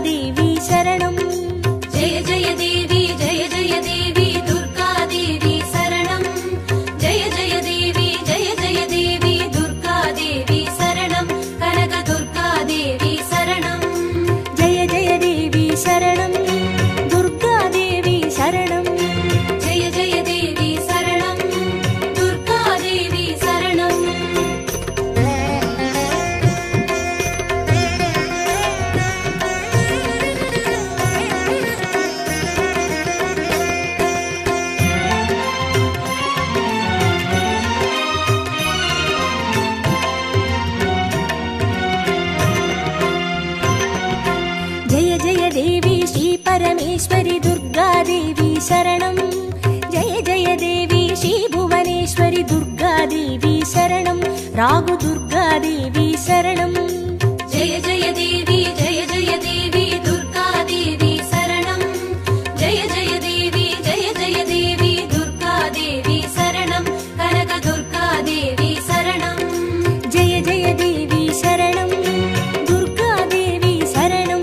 दुर्गादेवी शरणं जय जय देवी दुर्गादेवी शरणं जय जय देवी दुर्गादेवी शरणं कनक दुर्गादेवी शरणं जय जय देवी शरणं दुर्गादेवी शरणं जय जय देवी शरणं दुर्गादेवी शरणं जय जय देवी श्री परमेश्वरी दुर्गादेवी शरणं जय जय देवी श्री भुवनेश्वरी दुर्गादेवी शरणं रागु दुर्गादेवी शरणं जय जय देवी दुर्गादेवी शरणं जय जय देवी दुर्गादेवी शरणं कनक दुर्गादेवी शरणं जय जय देवी शरणं दुर्गादेवी शरणं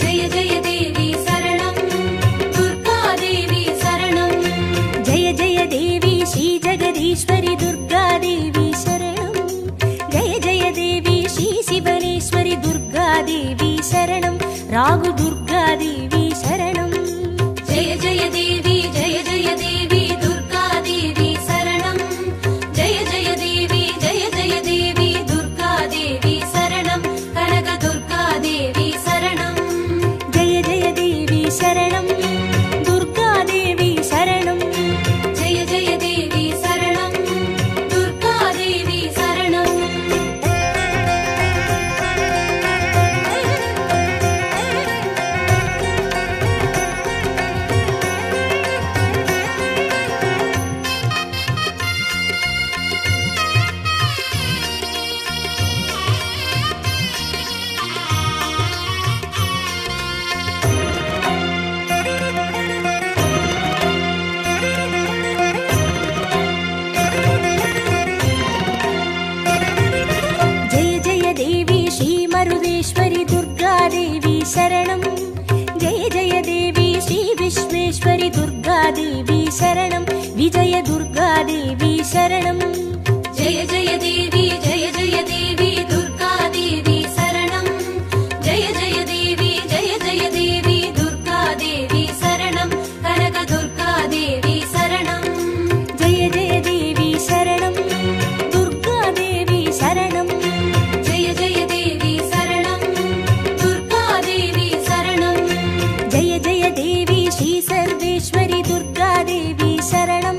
जय जय देवी शरणं दुर्गादेवी शरणं जय जय देवी श्री जगदीश्वरी दुर्गादेवी शरणं जय जय देवी श्री शिवनेश्वरी दुर्गादेवी शरणं रागु दुर्गादेवी शरणं जय जय देवी दुर्गादेवी शरणं जय जय देवी दुर्गादेवी शरणं कनक दुर्गादेवी शरणं जय जय देवी शरणं दुर्गादेवी शरणं जय जय देवी शरणं दुर्गादेवी शरणं जय जय देवी श्री मरुदेश्वरी दुर्गादेवी शरणं जय जय देवी श्री विश्वेश्वरी दुर्गादेवी शरणं विजय दुर्गादेवी शरणं जय जय देवी दुर्गादेवी शरणं जय जय देवी दुर्गादेवी शरणं कनक दुर्गादेवी शरणं जय जय देवी शरणं दुर्गादेवी शरणं जय जय देवी शरणं दुर्गादेवी शरणं जय जय देवी श्री सर्वेश्वरी दुर्गादेवी शरणं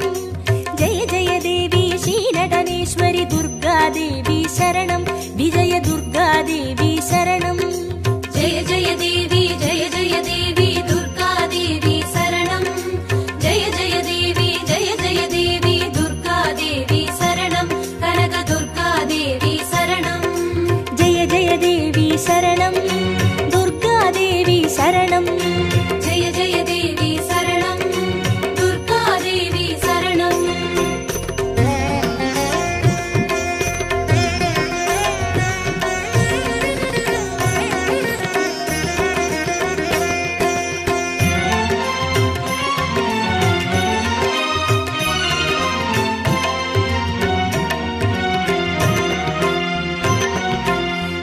जय जय देवी श्री नटनेश्वरी दुर्गादेवी शरणं विजय दुर्गादेवी शरणं जय जय देवी दुर्गादेवी शरणं जय जय देवी दुर्गादेवी शरणं कनक दुर्गादेवी शरणं जय जय देवी शरणं दुर्गादेवी शरणं जय जय देवी शरणं दुर्गादेवी शरणं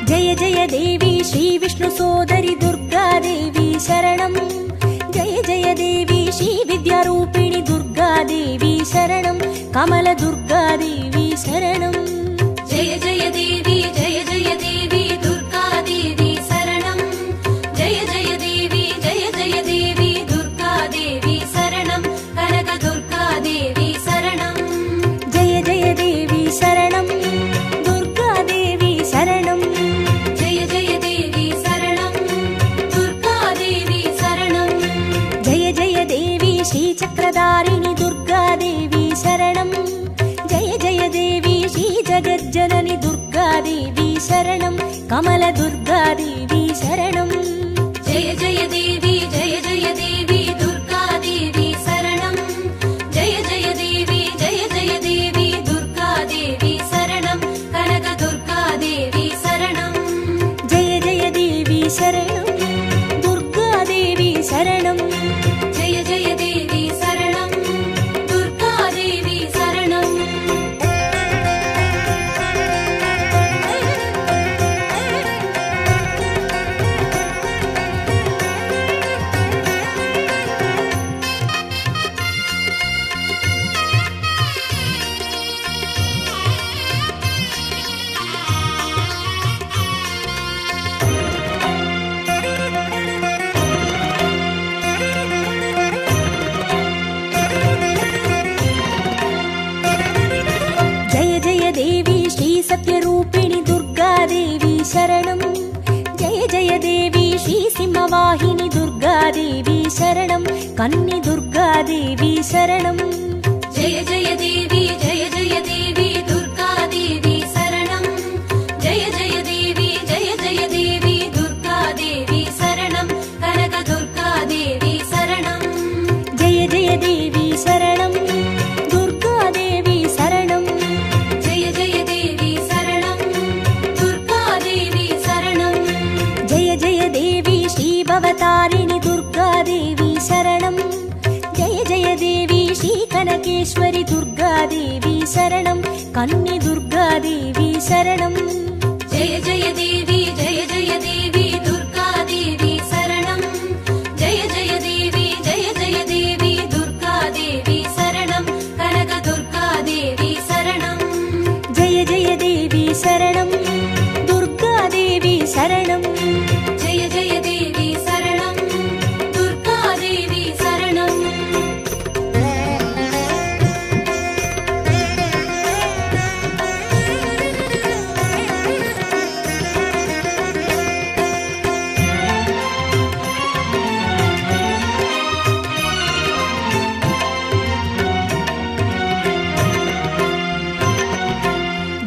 जय जय देवी श्री विष्णु सोदरी दुर्गादेवी शरणं जय जय देवी श्री विद्यारूपिणी दुर्गादेवी शरणं कमल दुर्गादेवी शरणं जय जय देवी दुर्गादेवी शरणं जय जय देवी दुर्गादेवी शरणं कनक दुर्गादेवी शरणं जय जय देवी शरणं दुर्गादेवी शरणं जय जय देवी शरणं दुर्गादेवी शरणं जय जय देवी श्री चक्रधारिणी दुर्गादेवी शरणं जय जय देवी श्री जगज्जननी दुर्गादेवी शरणं कमल दुर्गादेवी शरणं जय जय देवी दुर्गादेवी शरणं जय जय देवी दुर्गादेवी शरणं कनक दुर्गादेवी शरणं जय जय देवी शरणं देवी श्रीसिंहवाहिनी दुर्गादेवी शरणं कन्नि दुर्गादेवी शरणं जय जय देवी दुर्गादेवी शरणं जय जय देवी दुर्गादेवी शरणं कनक दुर्गादेवी शरणं जय जय देवी शरणं दुर्गादेवी शरणं जय जय देवी शरणं दुर्गादेवी शरणं जय जय देवी श्रीभवतारिणि दुर्गादेवी शरणं जय जय देवी श्रीकनकेश्वरि दुर्गादेवी शरणं कन्नि दुर्गादेवी शरणं जय जय देवी दुर्गादेवी शरणं जय जय देवी दुर्गादेवी शरणं कनक दुर्गादेवी शरणं जय जय देवी शरणं दुर्गादेवी शरणं जय जय देवी शरणं दुर्गादेवी शरणं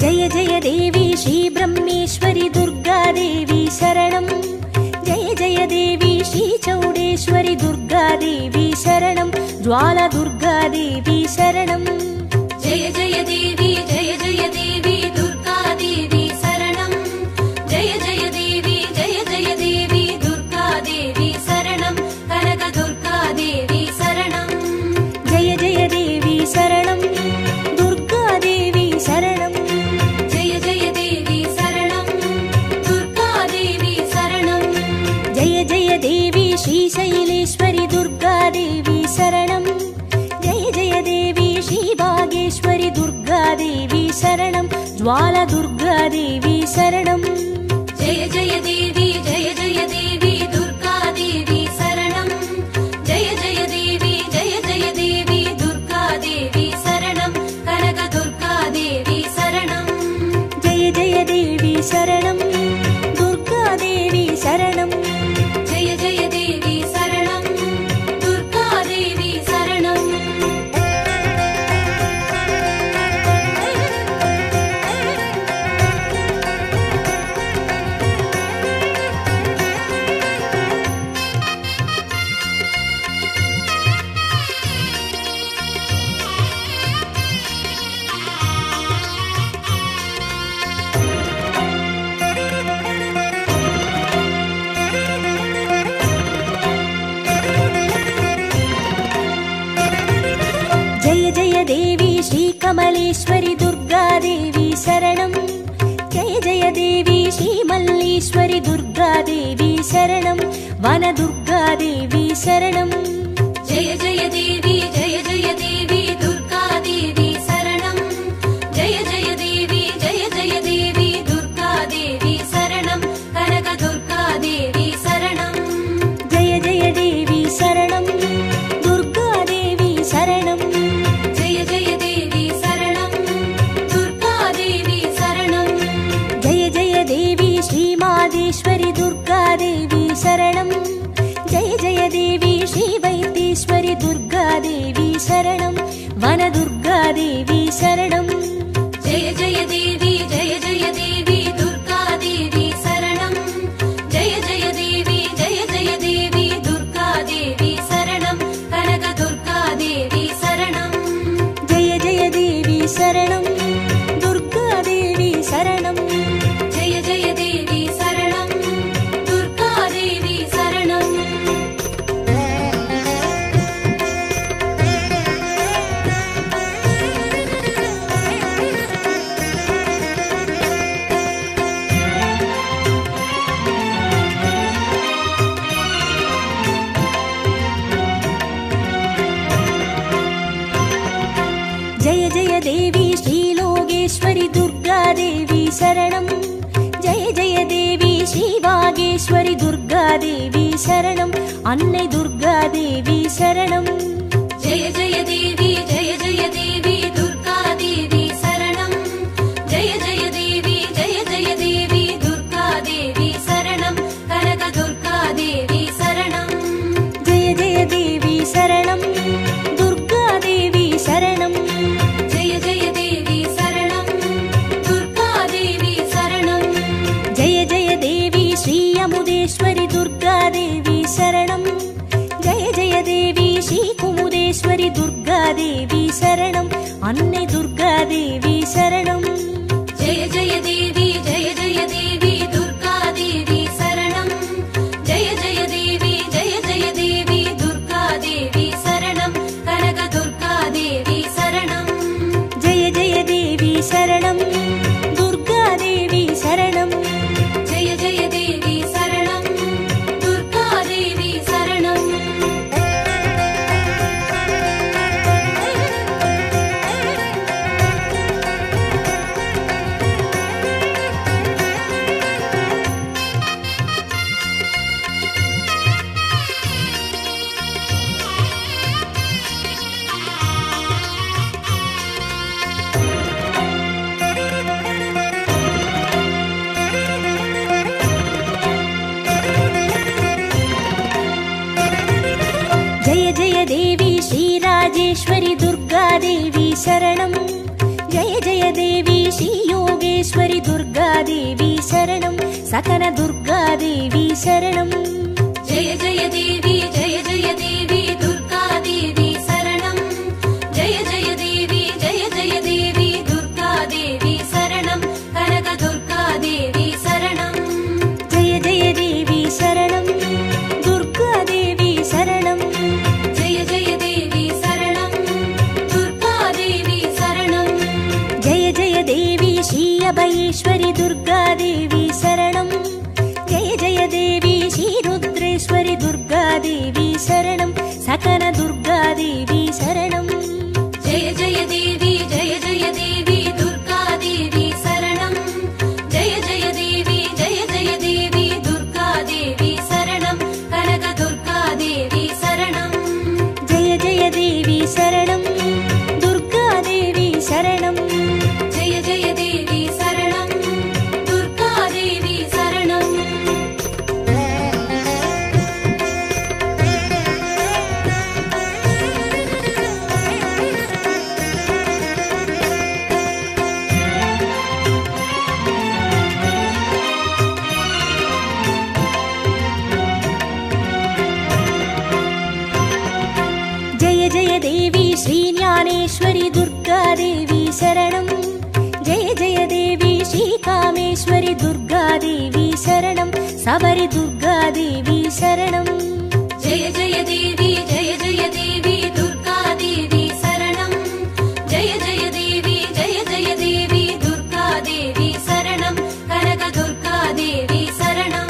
जय जय देवी श्रीब्रह्मेश्वरि दुर्गादेवी शरणं जय जय देवी श्रीचौडेश्वरि दुर्गादेवी शरणं ज्वाला दुर्गादेवी शरणं जय जय देवी दुर्गादेवी शरणं जय जय देवी दुर्गादेवी शरणं कनक दुर्गादेवी शरणं जय जय देवी शरणं दुर्गादेवी शरणं जय जय देवी शरणं दुर्गादेवी शरणं जय जय देवी श्रीशैलेश्वरि दुर्गादेवी शरणं जय जय देवी श्रीबागेश्वरि दुर्गादेवी शरणं ज्वाला दुर्गादेवी शरणं जय जय देवी दुर्गादेवी शरणं जय जय देवी दुर्गादेवी शरणं कनक दुर्गादेवी शरणं जय जय देवी शरणं दुर्गादेवी शरणं जय जय देवी शरणं दुर्गादेवी शरणं जय जय देवी श्रीकमलेश्वरि दुर्गादेवी शरणं जय जय देवी श्रीमल्लीश्वरि दुर्गादेवी शरणं वनदुर्गादेवी शरणं जय जय देवी दुर्गादेवी शरणं जय जय देवी दुर्गादेवी शरणं कनक दुर्गादेवी शरणं जय जय देवी शरणं दुर्गादेवी शरणं जय जय देवी शरणं दुर्गादेवी शरणं जय जय देवी श्रीमादेश्वरि दुर्गादेवी शरणं जय जय देवी श्रीवैद्येश्वरि दुर्गादेवी शरणं वनदुर्गादेवी शरणं जय जय देवी दुर्गादेवी शरणं जय जय देवी दुर्गादेवी शरणं कनक दुर्गादेवी शरणं जय जय देवी शरणं दुर्गादेवी शरणं जय जय देवी शरणं दुर्गादेवी शरणं जय जय देवी श्रीलोकेश्वरि दुर्गादेवी शरणं जय जय देवी श्रीवागेश्वरि दुर्गादेवी शरणं अन्नै दुर्गादेवी शरणं जय जय देवी दुर्गादेवी शरणं जय जय देवी दुर्गादेवी शरणं कनक शरणं जय जय देवी श्रीयोगेश्वरि दुर्गादेवी शरणं सकल दुर्गादेवी शरणं जय जय देवी दुर्गादेवी शरणं जय जय देवी दुर्गादेवी शरणं कनक दुर्गादेवी शरणं जय जय देवी शरणं दुर्गादेवी शरणं जय जय देवी शरणं दुर्गादेवी शरणं जय जय देवी श्री अभयेश्वरि दुर्गादेवी शरणं जय जय देवी श्री रुद्रेश्वरि दुर्गादेवी शरणं सकल दुर्गादेवी शरणं जय जय देवी दुर्गादेवी शरणं जय जय देवी दुर्गादेवी शरणं कनक दुर्गादेवी शरणं जय जय देवी शरणं दुर्गादेवी शरणं जय जय देवी शरणं दुर्गादेवी शरणं जय जय देवी श्रीज्ञानेश्वरि दुर्गादेवी शरणं जय जय देवी श्रीकामेश्वरि दुर्गादेवी शरणं सबरि दुर्गादेवी शरणं जय जय देवी दुर्गादेवी शरणं जय जय देवी दुर्गादेवी शरणं कनक दुर्गादेवी शरणं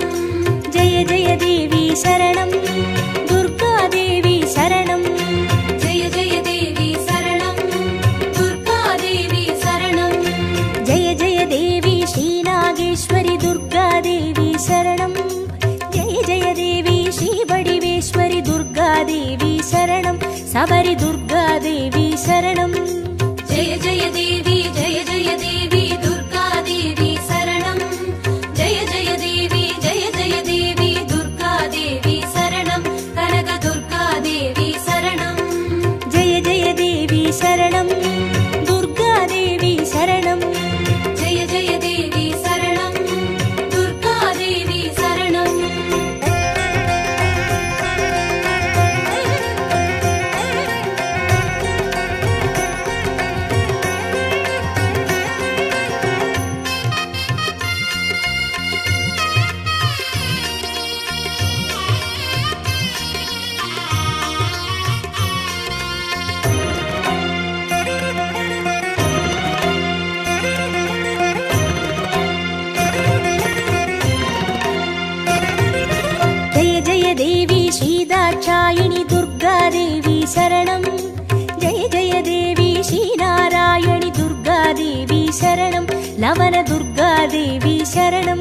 जय जय देवी शरणं दुर्गादेवी शरणं जय जय देवी शरणं दुर्गादेवी शरणं जय जय देवी श्रीनागेश्वरि दुर्गादेवी शरणं जय जय देवी श्रीवडिवेश्वरि दुर्गादेवी शरणं सबरि दुर्गादेवी शरणं जय जय देवी दुर्गादेवी शरणं जय जय देवी दुर्गादेवी शरणं कनक दुर्गादेवी शरणं जय जय देवी शरणं दुर्गादेवी शरणं जय जय देवी शरणं दुर्गादेवी शरणं जय जय देवी श्रीदाक्षायिणी दुर्गादेवी शरणं जय जय देवी श्रीनारायणि दुर्गादेवी शरणं लवण दुर्गादेवी शरणं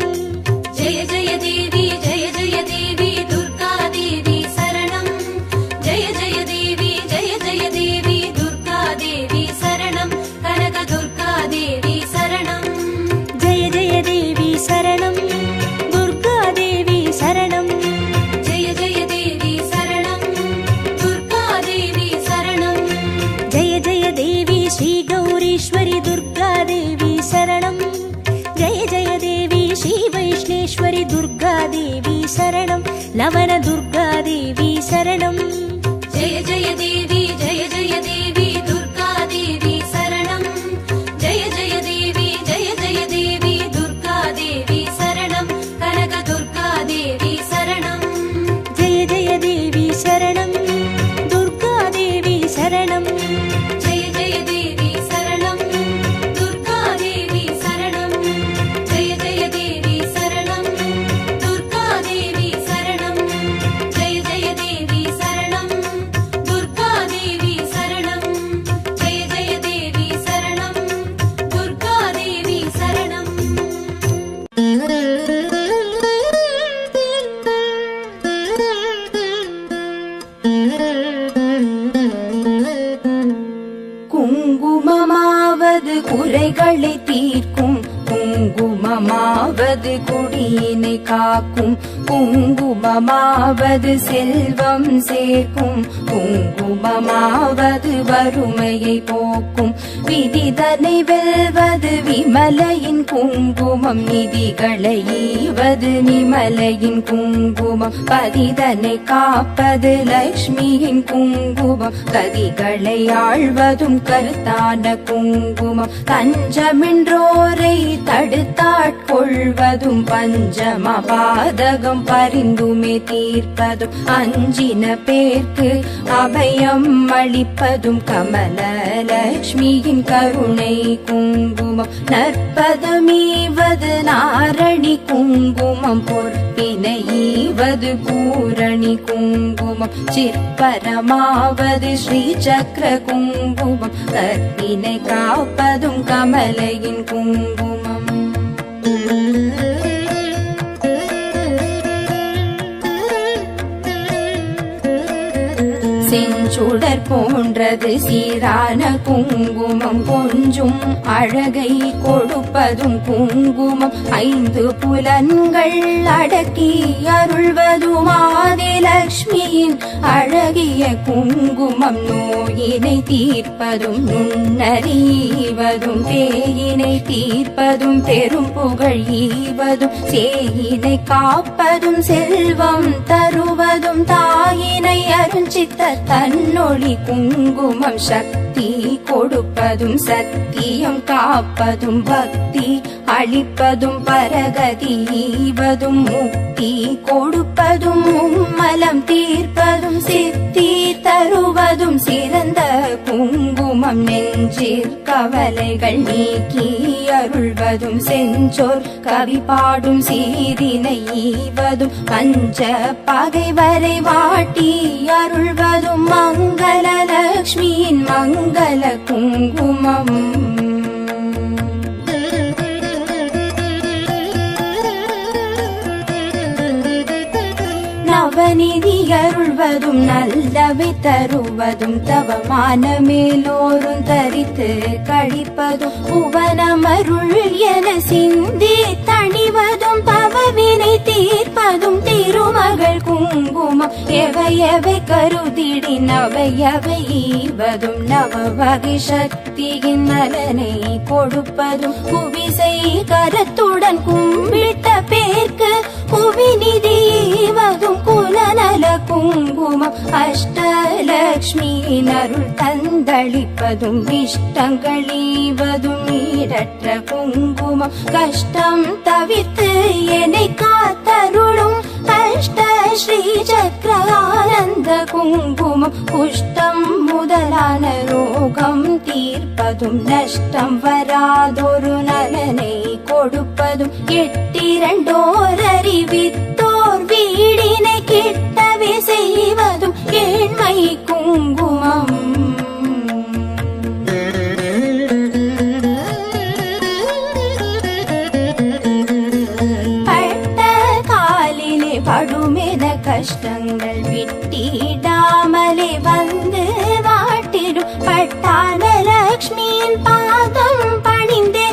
जय जय देवी दुर्गादेवी शरणं जय जय देवी दुर्गादेवी शरणं कनक दुर्गादेवी शरणं जय जय देवी शरणं दुर्गादेवी शरणं जय जय देवी शरणं दुर्गादेवी शरणं जय जय देवी श्रीगौरीश्वरि दुर्गादेवी शरणं जय जय देवी श्रीवैष्णेश्वरि दुर्गादेवी शरणं लवण दुर्गादेवी शरणं जय जय देवी दुर्गादेवी शरणं जय जय देवी दुर्गादेवी शरणं कनक दुर्गादेवी शरणं जय जय देवी शरणं दुर्गादेवी शरणं जय जय देवी शरणं दुर्गादेवी शरणं जय जय देवी शरणं दुर्गादेवी शरणं जय जय देवी शरणं दुर्गादेवी शरणं जय जय देवी शरणं दुर्गादेवी शरणं குங்குமமாவது குறைகளை தீர்க்கும் குங்குமம் குங்குமமாவது குடியினை காக்கும், குங்குமமாவது செல்வம் சேர்க்கும், குங்குமமாவது வறுமையை போக்கும், விதிதனை வெல்வது விமலையின் குங்குமம், நிதிகளை ஈவது நிமலையின் குங்குமம், பதிதனை காப்பது லக்ஷ்மியின் குங்குமம், கதிகளை ஆழ்வதும் கருத்தான குங்குமம், தஞ்சமென்றோரை தடுத்தாட்கொள்வதும் பஞ்சம பாதகம் பரிந்துமே தீர்ப்பதும், அஞ்சின பேர்க்கு அபயம் அளிப்பதும் கமல லக்ஷ்மியின் கருணை குங்குமம், நற்பதமீவது நாரணி குங்குமம், பொற்பினை ஈவது பூரணி குங்குமம், சிற்பரமாவது ஸ்ரீ சக்கர குங்குமம், கற்பினை காப்பதும் கமலையின் குங்குமம். செஞ்சுடர் போன்றது சீரான குங்குமம், கொஞ்சும் அழகை கொடுப்பதும் குங்குமம், ஐந்து புலன்கள் அடக்கி அருள்வதும் ஆதிலக்ஷ்மியின் அழகிய குங்குமம், நோயினை தீர்ப்பதும் நுண்ணறிவதும் பேயினை தீர்ப்பதும் பெரும் புகழ் ஈவதும், சேயினை காப்பதும் செல்வம் தருவதும், தாயினை அருஞ்சித்த தன்னொளி குங்குமம், சக்தி கொடுப்பதும் சத்தியம் காப்பதும், பக்தி அளிப்பதும் பரகதி ஈவதும், முக்தி கொடுப்பதும் மும்மலம் தீர்ப்பதும், சித்தி தருவதும் சிறந்த குங்குமம், நெஞ்சிற் கவலைகள் நீக்கி அருள்வதும், செஞ்சோர் கவி பாடும் சீரினை ஈவதும், பஞ்ச பகைவரை வாட்டி அருள்வதும், மங்கள லக்ஷ்மியின் மங்கள குங்குமம். நவநிதி அருள்வதும் நல்லவை தருவதும், தவமான மேலோரும் தரித்து கழிப்பதும், புவனமருள் என சிந்தி தணிவதும், பவவினை தீர்ப்பதும் திருமகள் குங்குமம், எவையவை கருதிடி நவையவை ஈவதும், நவ வகை சக்தியின் நலனை கொடுப்பதும், புவிசை கரத்துடன் கும்பிட்ட பேர்க்கு புவிநிதி ஈவதும் குலநல குங்குமம், அஷ்டலக்ஷ்மியின் அருள் தந்தளிப்பதும், இஷ்டங்கள் ஈவதும் ஈடற்ற குங்குமம், கஷ்டம் தவிர்த்து என்னை காத்தருளும் அஷ்ட ஸ்ரீ சக்கர ஆனந்த குங்குமம், குஷ்டம் முதலான ரோகம் தீர்ப்பதும், நஷ்டம் வராதொரு நலனை கொடுப்பதும், எட்டிரண்டோர் அறிவித்தோர் வீடினை கிட்டவே செய்வதும் ஏழ்மை குங்குமம். பட்ட காலிலே படுமென கஷ்டங்கள் விட்டிடாமலே வந்து வாட்டிடும், பட்டான லக்ஷ்மியின் பாதம் பணிந்தே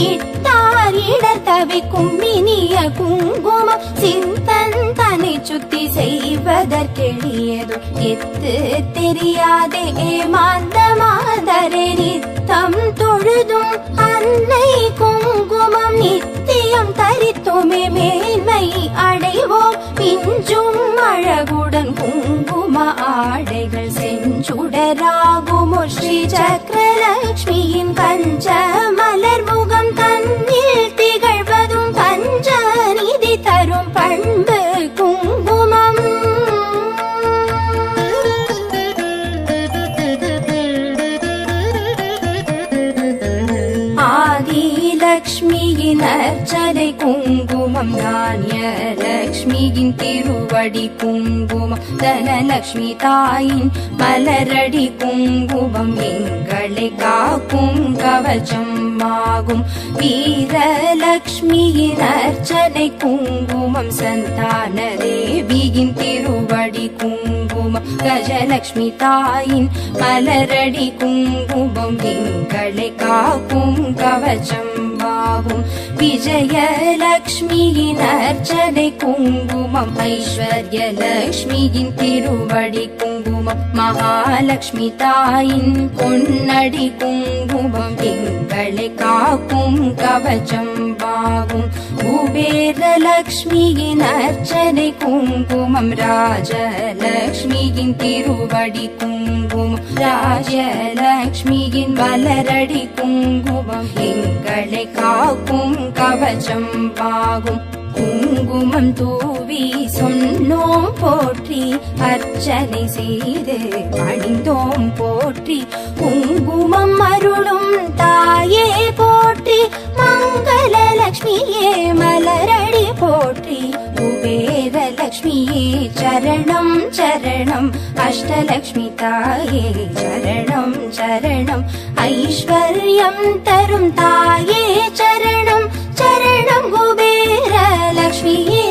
இட்டார் இடர் தவிக்கும் இனிய குங்குமம், சிந்தன் தன்னை சுத்தி செய்வதற்கெளியதும் எத்து தெரியாதே ஏமாந்த மாதரே, நித்தம் தொழுதும் அன்னை குங்குமம், நித்தியம் தரித்துமே மேன்மை அடைவோம், பிஞ்சும் அழகுடன் குங்கும ஆடைகள் செஞ்சுடராகுமோ, ஸ்ரீ சக்கரலக்ஷ்மியின் கஞ்ச மலர் முகம் தன்னில் திகழ்வதும், பஞ்ச நிதி தரும் பண்பு குங்குமம். ஆதிலக்ஷ்மியின் அர்ச்சனை குங்குமம், தானிய லக்ஷ்மியின் திருவடி குங்குமம், தனலக்ஷ்மி தாயின் மலரடி குங்குமம், எங்களை காக்கும் கவச்சம் ஆகும், வீரலக்ஷ்மியின் அர்ச்சனை குங்குமம், சந்தான தேவியின் திருவடி குங்குமம், கஜலக்ஷ்மி தாயின் மலரடி குங்குமம், எங்களை காக்கும் கவச்சம் கவச்சம்பாவும் விஜயலக்ஷ்மியின் அர்ச்சனை குங்குமம் ஐஸ்வர்யலக்ஷ்மியின் திருவடி குங்குமம் மகாலட்சுமி தாயின் பொன்னடி குங்குமம் எங்களை காக்கும் கவச்சம்பாவும் குபேரலக்ஷ்மியின் அர்ச்சனை குங்குமம் ராஜலக்ஷ்மியின் திருவடி குங்குமம் ராஜலக்ஷ்மியின் மலரடி குங்குமம் எங்களை காக்கும் கவச்சம்பாகும் குங்குமம் தூவி சொன்னோம் போற்றி அர்ச்சனை செய்து பணிந்தோம் போற்றி குங்குமம் அருளும் தாயே போற்றி மங்களலக்ஷ்மியே மலரடி போற்றி குபேரலக்ஷ்மியே சரணம் சரணம் அஷ்டலக்ஷ்மி தாயே சரணம் சரணம் ஐஸ்வர்யம் தரும் தாயே சரணம் சரணம் குபேரலக்ஷ்மியே